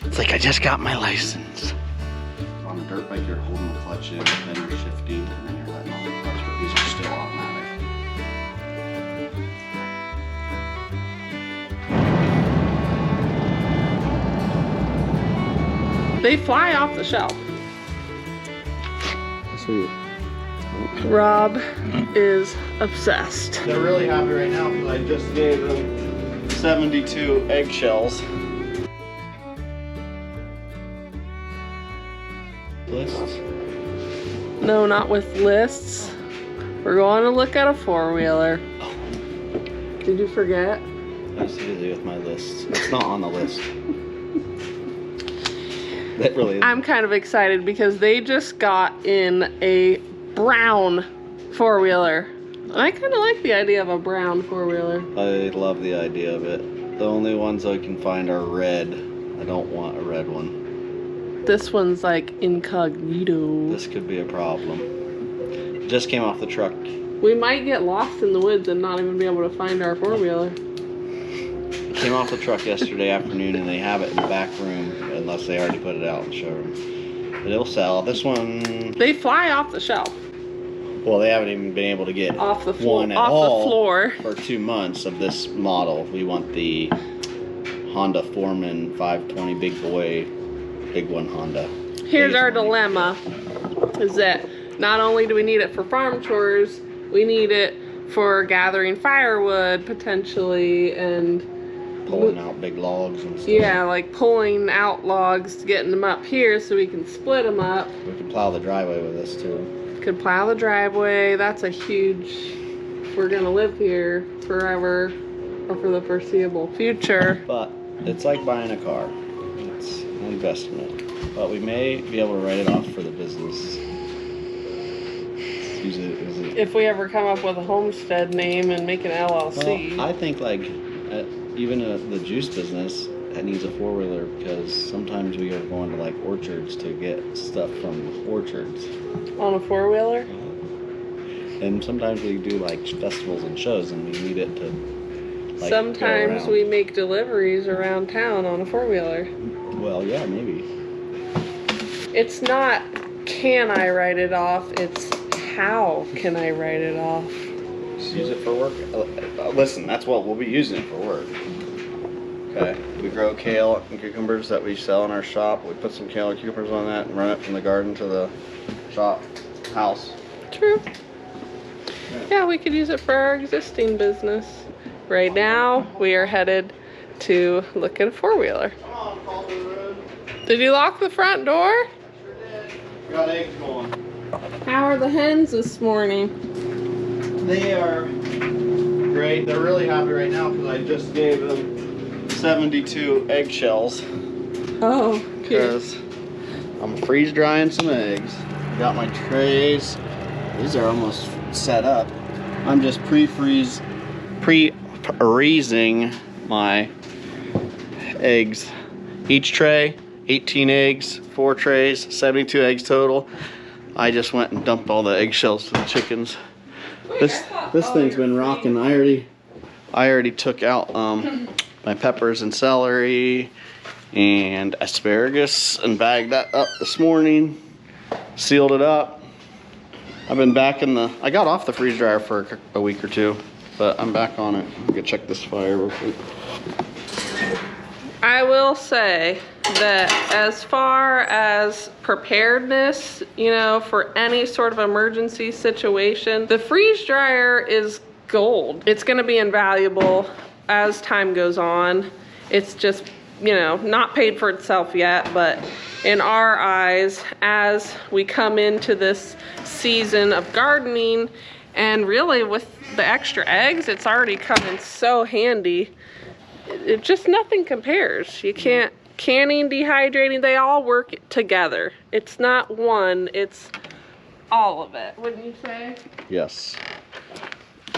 It's like I just got my license. On a dirt bike, you're holding the clutch in, then you're shifting, and then you're letting off the clutch, but these are still automatic. They fly off the shelf. Sweet. Rob is obsessed. They're really happy right now because I just gave them 72 eggshells. Lists? No, not with lists. We're going to look at a four-wheeler. Did you forget? That's easy with my lists. It's not on the list. That really is. I'm kind of excited because they just got in a brown four-wheeler. And I kind of like the idea of a brown four-wheeler. I love the idea of it. The only ones I can find are red. I don't want a red one. This one's like incognito. This could be a problem. It just came off the truck. We might get lost in the woods and not even be able to find our four-wheeler. It came off the truck yesterday afternoon and they have it in the back room unless they already put it out in the showroom. But it'll sell. This one... They fly off the shelf. Well, they haven't even been able to get Off the floor. one at Off all the floor. for 2 months of this model. We want the Honda Foreman 520 big boy, big one Honda. Here's our dilemma, is that not only do we need it for farm chores, we need it for gathering firewood potentially and Pulling out big logs and stuff. yeah, like pulling out logs, getting them up here so we can split them up. We can plow the driveway with this too. Could plow the driveway. That's a huge, if we're gonna live here forever or for the foreseeable future. But it's like buying a car. It's an investment. But we may be able to write it off for the business. Use it as a... If we ever come up with a homestead name and make an LLC. Well, I think like even the juice business that needs a four-wheeler because sometimes we are going to like orchards to get stuff from orchards. On a four-wheeler? And sometimes we do like festivals and shows and we need it to like Sometimes go we around. make deliveries around town on a four-wheeler. Well, yeah, maybe. It's not can I write it off, it's how can I write it off. Just use it for work. Listen, that's what we'll be using it for work. Okay, we grow kale and cucumbers that we sell in our shop. We put some kale and cucumbers on that and run it from the garden to the shop house. True. Yeah, we could use it for our existing business. Right now, we are headed to look at a four-wheeler. Come on, call to the road. Did you lock the front door? Sure did. We got eggs going. How are the hens this morning? They are great. They're really happy right now because I just gave them 72 eggshells. Oh, cute. Because I'm freeze drying some eggs. Got my trays. These are almost set up. I'm just pre-freezing my eggs. Each tray, 18 eggs, 4 trays, 72 eggs total. I just went and dumped all the eggshells to the chickens. This thing's been rocking. I already took out my peppers and celery and asparagus and bagged that up this morning. Sealed it up. I've been back in the... I got off the freeze dryer for a week or 2, but I'm back on it. I'm gonna check this fire real quick. I will say that as far as preparedness, you know, for any sort of emergency situation, the freeze dryer is gold. It's going to be invaluable as time goes on. It's just, you know, not paid for itself yet, but in our eyes, as we come into this season of gardening, and really with the extra eggs, it's already come in so handy. It just nothing compares. You can't, canning, dehydrating, they all work together. It's not one, it's all of it, wouldn't you say? Yes.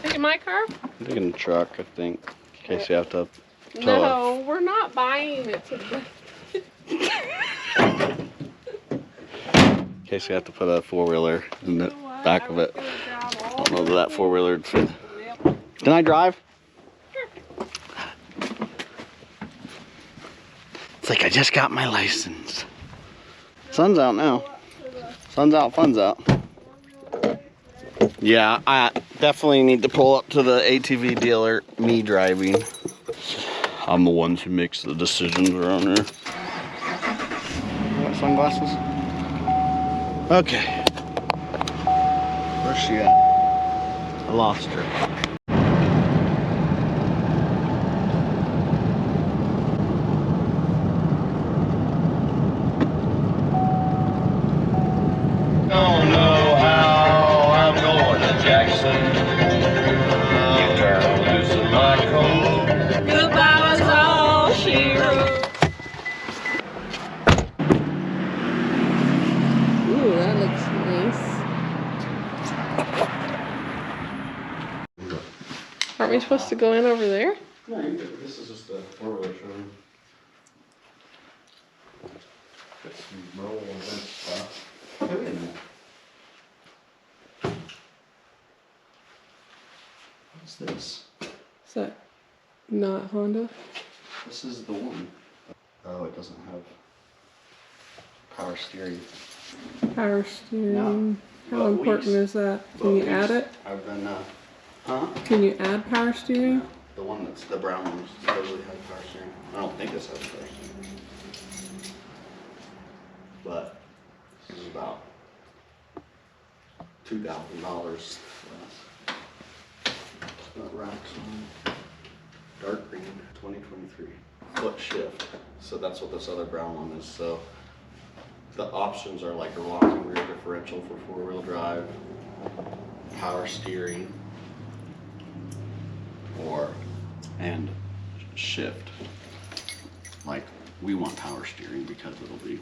Take my car? I'm taking the truck, I think, in case you have to tow No, we're not buying it today. In case you have to put a four-wheeler in the back of it. I don't know that four-wheeler would fit. Can I drive? It's like I just got my license. Sun's out now. Sun's out, fun's out. Yeah, I definitely need to pull up to the ATV dealer, me driving. I'm the one who makes the decisions around here. You got sunglasses? Okay. Where's she at? I lost her. Don't know how I'm going to Jackson. You turn loose in my coat. Goodbye was all she wrote. Ooh, that looks nice. Aren't we supposed to go in over there? No, this is just a four-wheeler showroom. Got some roll and stuff. Wait a minute. What's this? Is that not Honda? This is the one. Oh, it doesn't have power steering. Power steering. No. How But important is that? Can you add it? I've been, huh? Can you add power steering? The one that's the brown one supposedly has power steering. I don't think this has power steering. But this is about $2,000 less. Got racks on. Dark green, 2023. Foot shift. So that's what this other brown one is. So the options are like a locking rear differential for four-wheel drive, power steering, and shift. Like, we want power steering because it'll be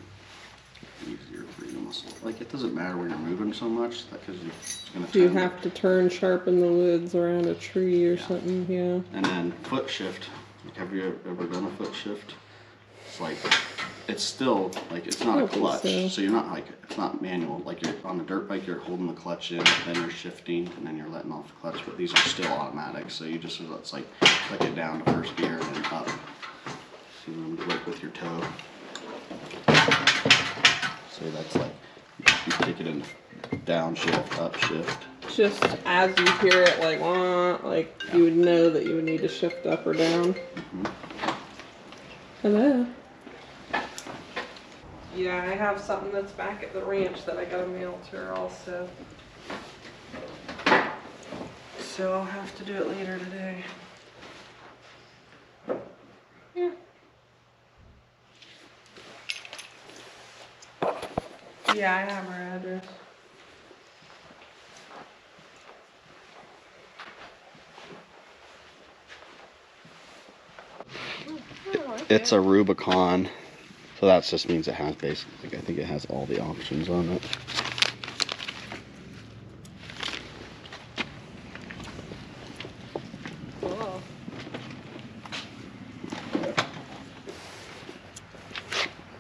easier for you to muscle. Like, it doesn't matter when you're moving so much because it's gonna. Do you have to turn sharpen the lids around a tree or something? Yeah. And then foot shift. Like, have you ever done a foot shift? It's like, it's still like, it's not a clutch. So you're not like, it's not manual. Like, you're on the dirt bike, you're holding the clutch in, then you're shifting, and then you're letting off the clutch. But these are still automatic. So you just, it's like, click it down to first gear and then up. So you work with your toe. So that's like, you take it in down shift, up shift. Just as you hear it, like, you would know that you would need to shift up or down. Hello. Yeah, I have something that's back at the ranch that I gotta mail to her also. So I'll have to do it later today. Yeah. Yeah, I have her address. It's a Rubicon, so that just means it has basically, I think it has all the options on it. Cool.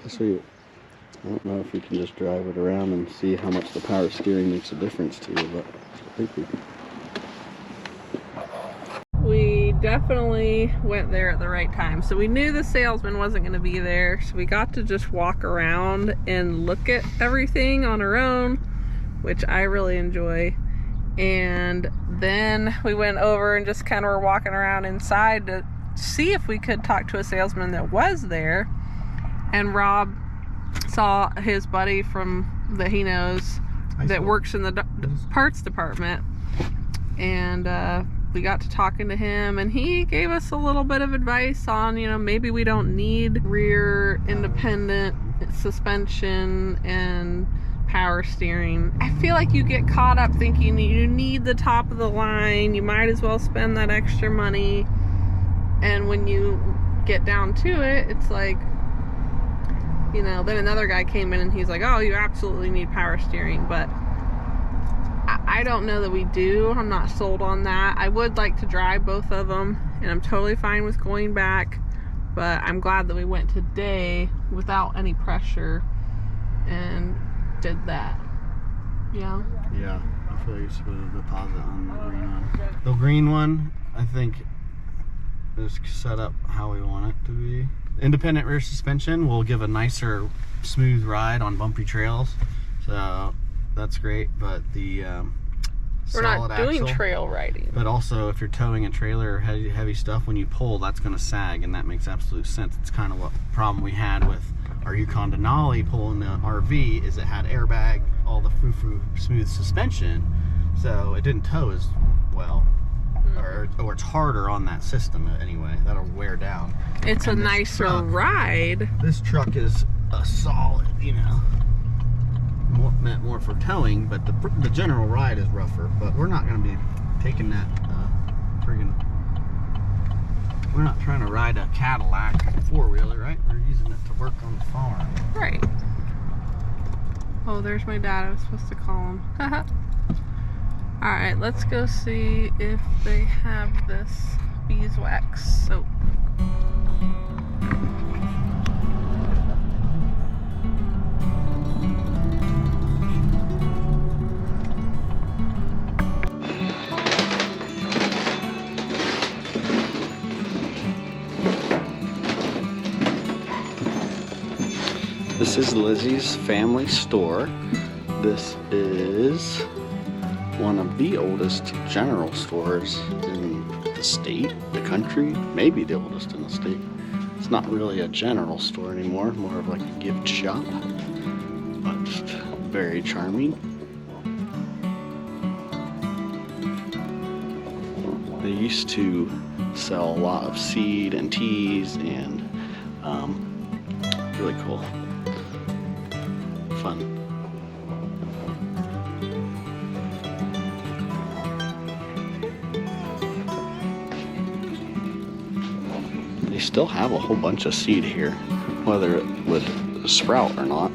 So I don't know if we can just drive it around and see how much the power steering makes a difference to you, but I think we can. We definitely went there at the right time. So we knew the salesman wasn't going to be there. So we got to just walk around and look at everything on our own, which I really enjoy. And then we went over and just kind of were walking around inside to see if we could talk to a salesman that was there. And Rob saw his buddy that he knows that works in the parts department. And we got to talking to him, and he gave us a little bit of advice on, maybe we don't need rear independent suspension and power steering. I feel like you get caught up thinking you need the top of the line, you might as well spend that extra money, and when you get down to it, it's like, then another guy came in and he's like, oh, you absolutely need power steering, but I don't know that we do. I'm not sold on that. I would like to drive both of them, and I'm totally fine with going back, but I'm glad that we went today without any pressure and did that. Yeah. Yeah, I feel like you should put a deposit on the green one. The green one, I think, is set up how we want it to be. Independent rear suspension will give a nicer, smooth ride on bumpy trails. So that's great, but the We're not solid doing axle, trail riding. but also if you're towing a trailer or heavy stuff, when you pull, that's going to sag, and that makes absolute sense. It's kind of what problem we had with our Yukon Denali pulling the RV, is it had airbag, all the frou-frou smooth suspension, so it didn't tow as well. Or it's harder on that system anyway. That'll wear down. It's a nicer ride. This truck is a solid, you know, meant more for towing, but the general ride is rougher. But we're not going to be taking that we're not trying to ride a Cadillac four-wheeler, right? We're using it to work on the farm. Right. Oh, there's my dad. I was supposed to call him. Alright, let's go see if they have this beeswax soap. This is Lizzie's family store. This is one of the oldest general stores in the state, the country, maybe the oldest in the state. It's not really a general store anymore, more of like a gift shop, but just very charming. They used to sell a lot of seed and teas and really cool, fun. They still have a whole bunch of seed here, whether it would sprout or not.